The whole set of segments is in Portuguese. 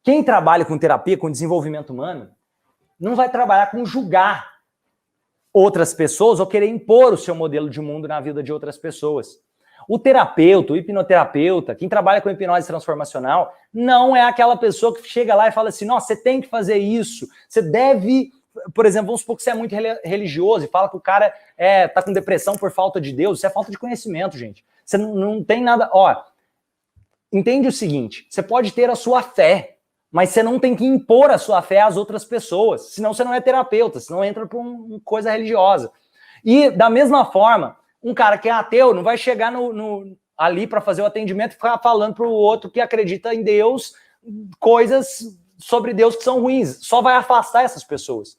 Quem trabalha com terapia, com desenvolvimento humano, não vai trabalhar com julgar outras pessoas ou querer impor o seu modelo de mundo na vida de outras pessoas. O terapeuta, o hipnoterapeuta, quem trabalha com hipnose transformacional, não é aquela pessoa que chega lá e fala assim, nossa, você tem que fazer isso, você deve, por exemplo, vamos supor que você é muito religioso e fala que o cara tá com depressão por falta de Deus, isso é falta de conhecimento, gente. Você não tem nada... Ó, entende o seguinte, você pode ter a sua fé, mas você não tem que impor a sua fé às outras pessoas, senão você não é terapeuta, senão entra por uma coisa religiosa. E, da mesma forma, um cara que é ateu não vai chegar ali para fazer o atendimento e ficar falando para o outro que acredita em Deus, coisas sobre Deus que são ruins. Só vai afastar essas pessoas.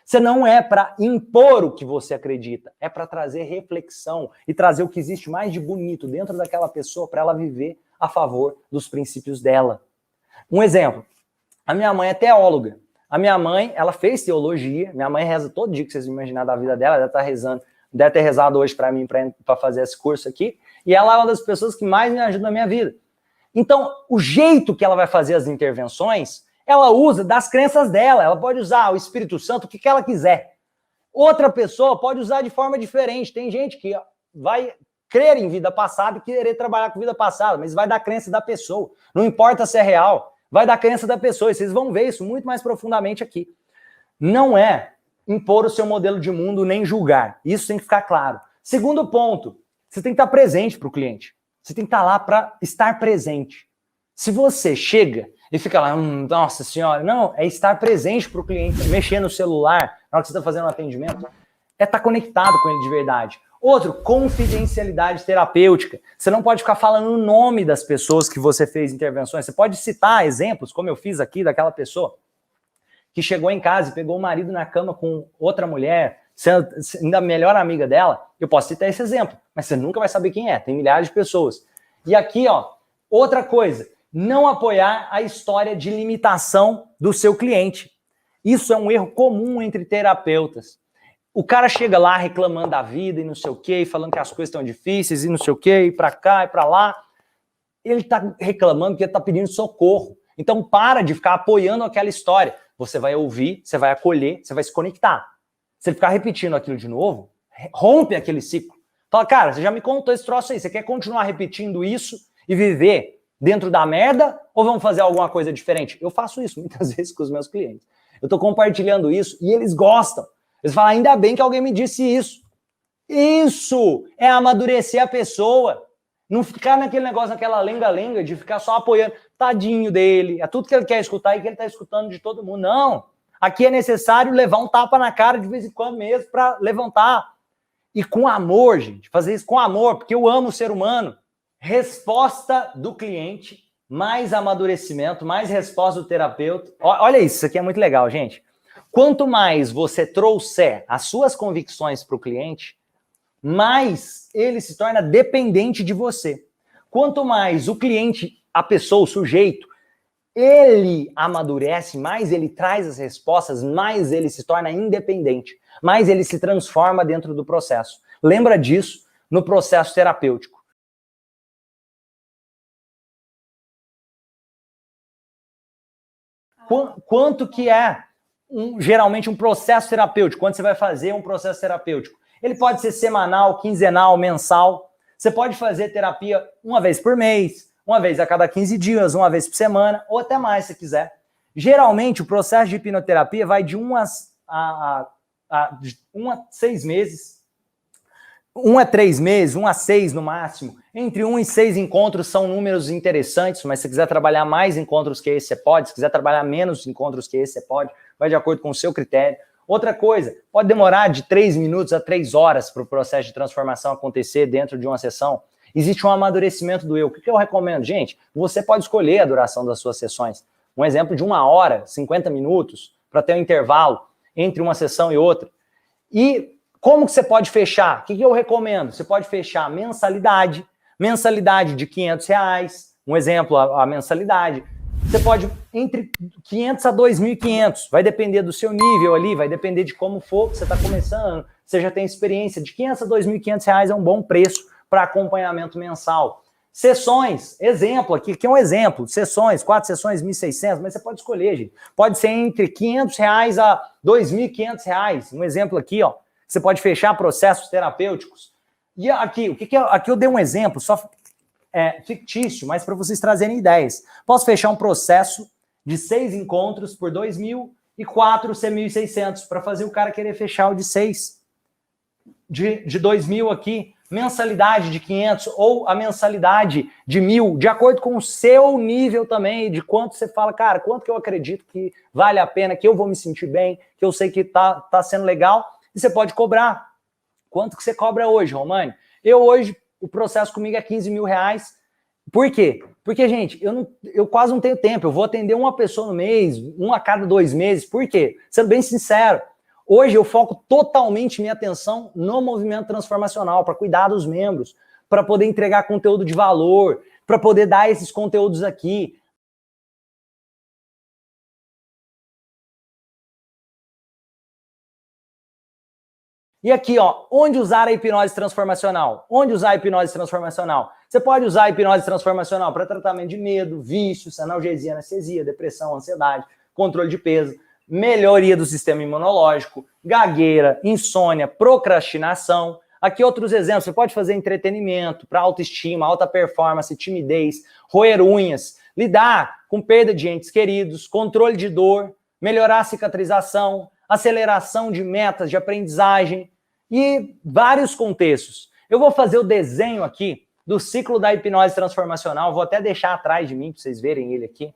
Você não é para impor o que você acredita, é para trazer reflexão e trazer o que existe mais de bonito dentro daquela pessoa para ela viver a favor dos princípios dela. Um exemplo, a minha mãe é teóloga. A minha mãe, ela fez teologia, minha mãe reza todo dia que vocês imaginarem da vida dela, ela está rezando. Deve ter rezado hoje para mim, para fazer esse curso aqui, e ela é uma das pessoas que mais me ajuda na minha vida. Então, o jeito que ela vai fazer as intervenções, ela usa das crenças dela, ela pode usar o Espírito Santo, o que ela quiser. Outra pessoa pode usar de forma diferente, tem gente que vai crer em vida passada e querer trabalhar com vida passada, mas vai da crença da pessoa, não importa se é real, vai da crença da pessoa, e vocês vão ver isso muito mais profundamente aqui. Não é impor o seu modelo de mundo, nem julgar. Isso tem que ficar claro. Segundo ponto, você tem que estar presente para o cliente. Você tem que estar lá para estar presente. Se você chega e fica lá, nossa senhora, não, é estar presente para o cliente, mexer no celular, na hora que você está fazendo um atendimento, é estar conectado com ele de verdade. Outro, confidencialidade terapêutica. Você não pode ficar falando o nome das pessoas que você fez intervenções. Você pode citar exemplos, como eu fiz aqui, daquela pessoa que chegou em casa e pegou o marido na cama com outra mulher, sendo ainda a melhor amiga dela. Eu posso citar esse exemplo, mas você nunca vai saber quem é. Tem milhares de pessoas. E aqui, ó, outra coisa, não apoiar a história de limitação do seu cliente. Isso é um erro comum entre terapeutas. O cara chega lá reclamando da vida e não sei o quê, falando que as coisas estão difíceis e não sei o quê, e pra cá e pra lá. Ele tá reclamando porque ele tá pedindo socorro. Então para de ficar apoiando aquela história. Você vai ouvir, você vai acolher, você vai se conectar. Se ele ficar repetindo aquilo de novo, rompe aquele ciclo. Fala, cara, você já me contou esse troço aí, você quer continuar repetindo isso e viver dentro da merda ou vamos fazer alguma coisa diferente? Eu faço isso muitas vezes com os meus clientes. Eu tô compartilhando isso e eles gostam. Eles falam, ainda bem que alguém me disse isso. Isso é amadurecer a pessoa. Não ficar naquele negócio, naquela lenga-lenga de ficar só apoiando. Tadinho dele, é tudo que ele quer escutar e que ele está escutando de todo mundo. Não, aqui é necessário levar um tapa na cara de vez em quando mesmo para levantar. E com amor, gente, fazer isso com amor, porque eu amo o ser humano. Resposta do cliente, mais amadurecimento, mais resposta do terapeuta. Olha isso aqui é muito legal, gente. Quanto mais você trouxer as suas convicções para o cliente, mais ele se torna dependente de você. Quanto mais o cliente, a pessoa, o sujeito, ele amadurece, mais ele traz as respostas, mais ele se torna independente, mais ele se transforma dentro do processo. Lembra disso no processo terapêutico. Quanto que é geralmente um processo terapêutico? Quando você vai fazer um processo terapêutico? Ele pode ser semanal, quinzenal, mensal. Você pode fazer terapia uma vez por mês, uma vez a cada 15 dias, uma vez por semana, ou até mais se quiser. Geralmente, o processo de hipnoterapia vai de 1 a 6 meses, 1 a 3 meses, 1 a 6 no máximo. Entre 1 e 6 encontros são números interessantes, mas se quiser trabalhar mais encontros que esse, você pode. Se quiser trabalhar menos encontros que esse, você pode. Vai de acordo com o seu critério. Outra coisa, pode demorar de 3 minutos a 3 horas para o processo de transformação acontecer dentro de uma sessão. Existe um amadurecimento do eu. O que eu recomendo? Gente, você pode escolher a duração das suas sessões. Um exemplo de 1 hora, 50 minutos, para ter um intervalo entre uma sessão e outra. E como que você pode fechar? O que eu recomendo? Você pode fechar mensalidade de R$500, um exemplo, a mensalidade. Você pode, entre 500 a 2.500, vai depender do seu nível ali, vai depender de como for que você está começando, você já tem experiência, de 500 a 2.500 reais é um bom preço para acompanhamento mensal. Sessões, exemplo aqui é um exemplo, sessões, 4 sessões, 1.600, mas você pode escolher, gente. Pode ser entre R$500 a R$2.500. Um exemplo aqui, ó, você pode fechar processos terapêuticos. E aqui, aqui eu dei um exemplo, só fictício, mas para vocês trazerem ideias. Posso fechar um processo de 6 encontros por 2.000 e 4 ser 1.600, para fazer o cara querer fechar o de 6. De 2.000 aqui, mensalidade de 500 ou a mensalidade de 1.000, de acordo com o seu nível também, de quanto você fala, cara, quanto que eu acredito que vale a pena, que eu vou me sentir bem, que eu sei que tá sendo legal, e você pode cobrar. Quanto que você cobra hoje, Romani? Hoje, o processo comigo é R$15.000. Por quê? Porque, gente, eu quase não tenho tempo, eu vou atender uma pessoa no mês, uma a cada 2 meses, por quê? Sendo bem sincero, hoje eu foco totalmente minha atenção no movimento transformacional, para cuidar dos membros, para poder entregar conteúdo de valor, para poder dar esses conteúdos aqui. E aqui, ó, onde usar a hipnose transformacional? Onde usar a hipnose transformacional? Você pode usar a hipnose transformacional para tratamento de medo, vícios, analgesia, anestesia, depressão, ansiedade, controle de peso, melhoria do sistema imunológico, gagueira, insônia, procrastinação. Aqui outros exemplos, você pode fazer entretenimento para autoestima, alta performance, timidez, roer unhas, lidar com perda de entes queridos, controle de dor, melhorar a cicatrização, aceleração de metas de aprendizagem e vários contextos. Eu vou fazer o desenho aqui do ciclo da hipnose transformacional, vou até deixar atrás de mim para vocês verem ele aqui.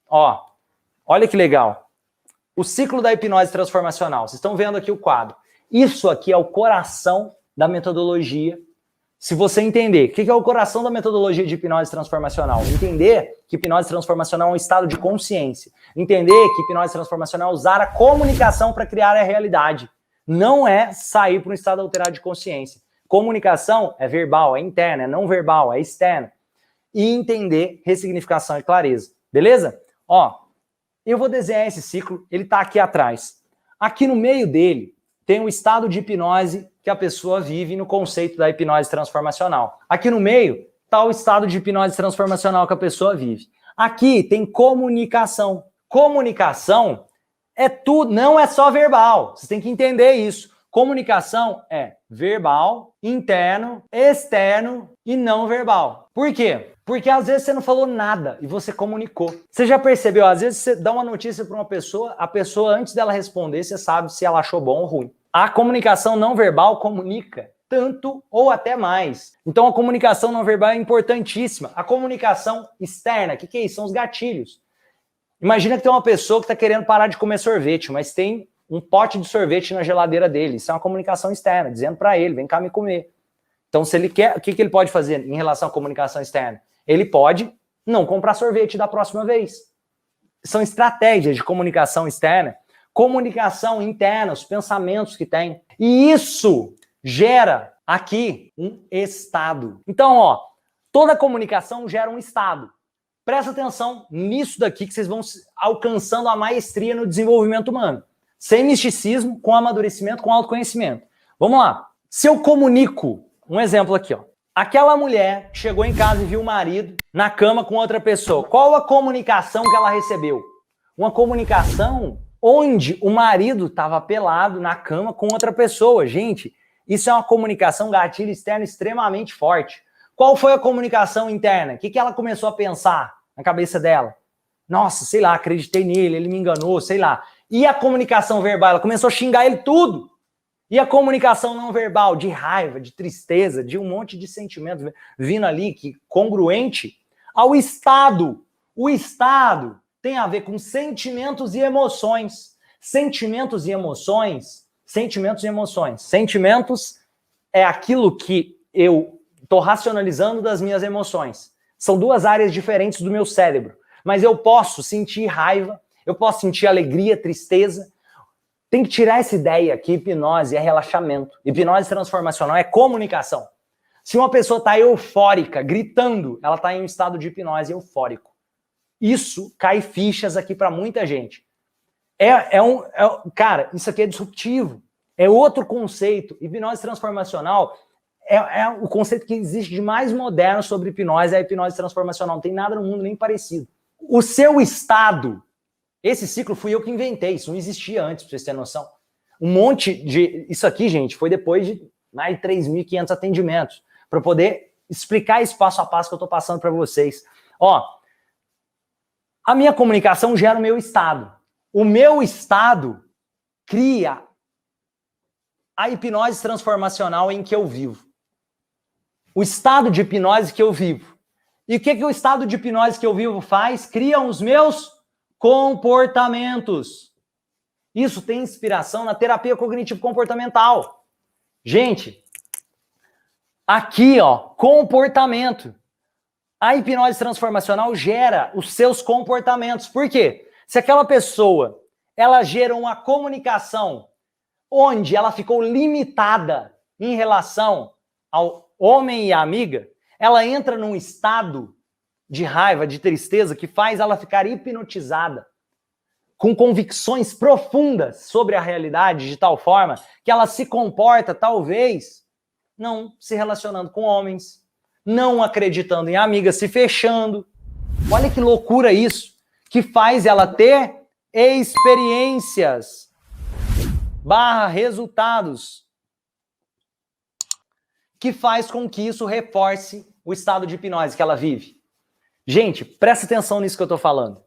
Ó, olha que legal. O ciclo da hipnose transformacional. Vocês estão vendo aqui o quadro. Isso aqui é o coração da metodologia. Se você entender o que é o coração da metodologia de hipnose transformacional, entender que hipnose transformacional é um estado de consciência, entender que hipnose transformacional é usar a comunicação para criar a realidade, não é sair para um estado alterado de consciência. Comunicação é verbal, é interna, é não verbal, é externa. E entender ressignificação e clareza. Beleza? Ó, eu vou desenhar esse ciclo, ele está aqui atrás. Aqui no meio dele tem um estado de hipnose que a pessoa vive no conceito da hipnose transformacional. Aqui no meio está o estado de hipnose transformacional que a pessoa vive. Aqui tem comunicação. Comunicação é tudo, não é só verbal. Você tem que entender isso. Comunicação é verbal, interno, externo e não verbal. Por quê? Porque às vezes você não falou nada e você comunicou. Você já percebeu? Às vezes você dá uma notícia para uma pessoa, a pessoa antes dela responder, você sabe se ela achou bom ou ruim. A comunicação não verbal comunica tanto ou até mais. Então a comunicação não verbal é importantíssima. A comunicação externa, o que é isso? São os gatilhos. Imagina que tem uma pessoa que está querendo parar de comer sorvete, mas tem um pote de sorvete na geladeira dele. Isso é uma comunicação externa, dizendo para ele, vem cá me comer. Então, se ele quer, o que ele pode fazer em relação à comunicação externa? Ele pode não comprar sorvete da próxima vez. São estratégias de comunicação externa. Comunicação interna, os pensamentos que tem. E isso gera aqui um estado. Então, ó, toda comunicação gera um estado. Presta atenção nisso daqui que vocês vão alcançando a maestria no desenvolvimento humano. Sem misticismo, com amadurecimento, com autoconhecimento. Vamos lá. Se eu comunico, um exemplo aqui, ó. Aquela mulher chegou em casa e viu o marido na cama com outra pessoa. Qual a comunicação que ela recebeu? Uma comunicação onde o marido estava pelado na cama com outra pessoa. Gente, isso é uma comunicação gatilho externo extremamente forte. Qual foi a comunicação interna? O que ela começou a pensar na cabeça dela? Nossa, sei lá, acreditei nele, ele me enganou, sei lá. E a comunicação verbal? Ela começou a xingar ele tudo. E a comunicação não verbal, de raiva, de tristeza, de um monte de sentimentos vindo ali, que congruente ao estado. O estado tem a ver com sentimentos e emoções. Sentimentos e emoções. Sentimentos e emoções. Sentimentos é aquilo que eu estou racionalizando das minhas emoções. São duas áreas diferentes do meu cérebro. Mas eu posso sentir raiva, eu posso sentir alegria, tristeza. Tem que tirar essa ideia que hipnose é relaxamento. Hipnose transformacional é comunicação. Se uma pessoa está eufórica, gritando, ela está em um estado de hipnose eufórico. Isso cai fichas aqui para muita gente. Cara, isso aqui é disruptivo. É outro conceito. Hipnose transformacional é o conceito que existe de mais moderno sobre hipnose, é a hipnose transformacional. Não tem nada no mundo nem parecido. O seu estado, esse ciclo fui eu que inventei, isso não existia antes, pra vocês terem noção. Um monte de... Isso aqui, gente, foi depois de mais de 3.500 atendimentos, para poder explicar esse passo a passo que eu estou passando para vocês. Ó, a minha comunicação gera o meu estado. O meu estado cria a hipnose transformacional em que eu vivo. O estado de hipnose que eu vivo. E o que o estado de hipnose que eu vivo faz? Cria os meus comportamentos. Isso tem inspiração na terapia cognitivo-comportamental. Gente, aqui, ó, comportamento. A hipnose transformacional gera os seus comportamentos. Por quê? Se aquela pessoa, ela gera uma comunicação onde ela ficou limitada em relação ao homem e à amiga, ela entra num estado de raiva, de tristeza, que faz ela ficar hipnotizada, com convicções profundas sobre a realidade, de tal forma que ela se comporta, talvez, não se relacionando com homens, não acreditando em amigas, se fechando. Olha que loucura isso, que faz ela ter experiências / resultados, que faz com que isso reforce o estado de hipnose que ela vive. Gente, presta atenção nisso que eu tô falando.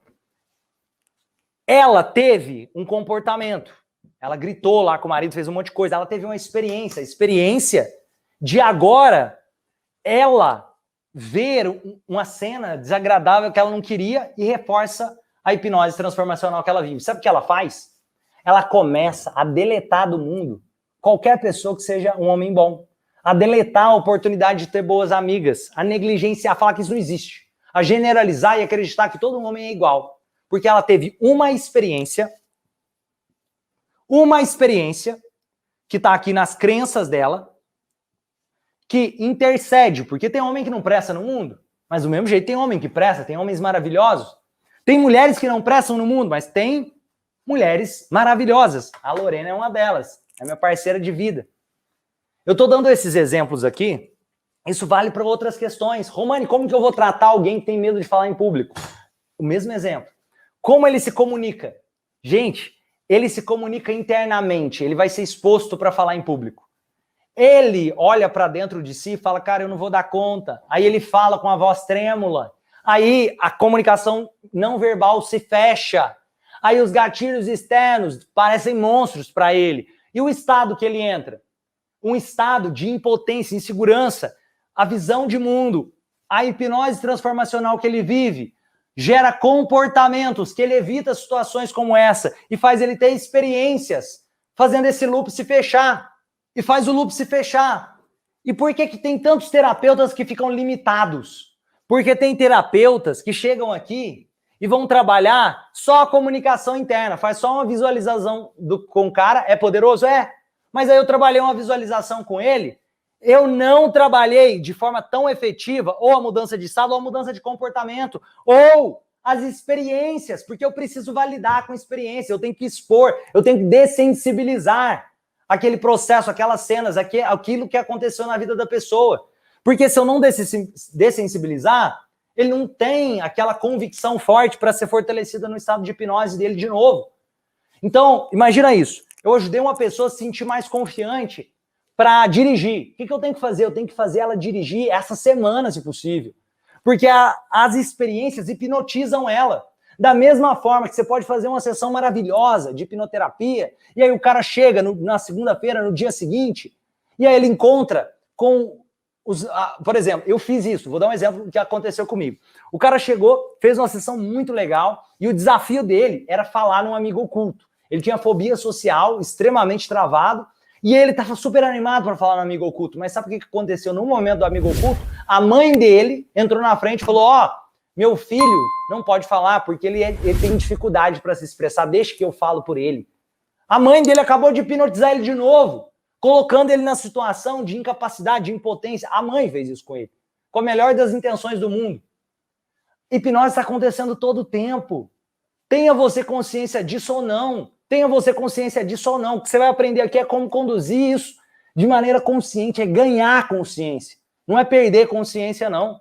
Ela teve um comportamento, ela gritou lá com o marido, fez um monte de coisa, ela teve uma experiência de agora ela ver uma cena desagradável que ela não queria e reforça a hipnose transformacional que ela vive. Sabe o que ela faz? Ela começa a deletar do mundo qualquer pessoa que seja um homem bom, a deletar a oportunidade de ter boas amigas, a negligenciar, falar que isso não existe, a generalizar e acreditar que todo homem é igual, porque ela teve uma experiência que está aqui nas crenças dela, que intercede, porque tem homem que não presta no mundo, mas do mesmo jeito tem homem que presta, tem homens maravilhosos, tem mulheres que não prestam no mundo, mas tem mulheres maravilhosas. A Lorena é uma delas, é minha parceira de vida. Eu estou dando esses exemplos aqui, isso vale para outras questões. Romani, como que eu vou tratar alguém que tem medo de falar em público? O mesmo exemplo. Como ele se comunica? Gente, ele se comunica internamente, ele vai ser exposto para falar em público. Ele olha para dentro de si e fala, cara, eu não vou dar conta. Aí ele fala com a voz trêmula. Aí a comunicação não verbal se fecha. Aí os gatilhos externos parecem monstros para ele. E o estado que ele entra? Um estado de impotência, insegurança, a visão de mundo, a hipnose transformacional que ele vive, gera comportamentos que ele evita situações como essa e faz ele ter experiências, fazendo esse loop se fechar. E faz o loop se fechar. E por que tem tantos terapeutas que ficam limitados? Porque tem terapeutas que chegam aqui e vão trabalhar só a comunicação interna, faz só uma visualização com o cara, é poderoso? É. Mas aí eu trabalhei uma visualização com ele, eu não trabalhei de forma tão efetiva ou a mudança de estado ou a mudança de comportamento, ou as experiências, porque eu preciso validar com experiência, eu tenho que expor, eu tenho que dessensibilizar aquele processo, aquelas cenas, aquilo que aconteceu na vida da pessoa. Porque se eu não dessensibilizar, ele não tem aquela convicção forte para ser fortalecida no estado de hipnose dele de novo. Então, imagina isso. Eu ajudei uma pessoa a se sentir mais confiante para dirigir. O que eu tenho que fazer? Eu tenho que fazer ela dirigir essa semana, se possível. Porque as experiências hipnotizam ela. Da mesma forma que você pode fazer uma sessão maravilhosa de hipnoterapia, e aí o cara chega na segunda-feira, no dia seguinte, e aí ele encontra com os... por exemplo, eu fiz isso, vou dar um exemplo que aconteceu comigo. O cara chegou, fez uma sessão muito legal, e o desafio dele era falar num amigo oculto. Ele tinha fobia social, extremamente travado, e ele estava super animado para falar no amigo oculto. Mas sabe o que aconteceu no momento do amigo oculto? A mãe dele entrou na frente e falou, ó, meu filho não pode falar porque ele tem dificuldade para se expressar, deixa que eu falo por ele. A mãe dele acabou de hipnotizar ele de novo, colocando ele na situação de incapacidade, de impotência. A mãe fez isso com ele, com a melhor das intenções do mundo. Hipnose está acontecendo todo o tempo. Tenha você consciência disso ou não. Tenha você consciência disso ou não. O que você vai aprender aqui é como conduzir isso de maneira consciente, é ganhar consciência. Não é perder consciência, não.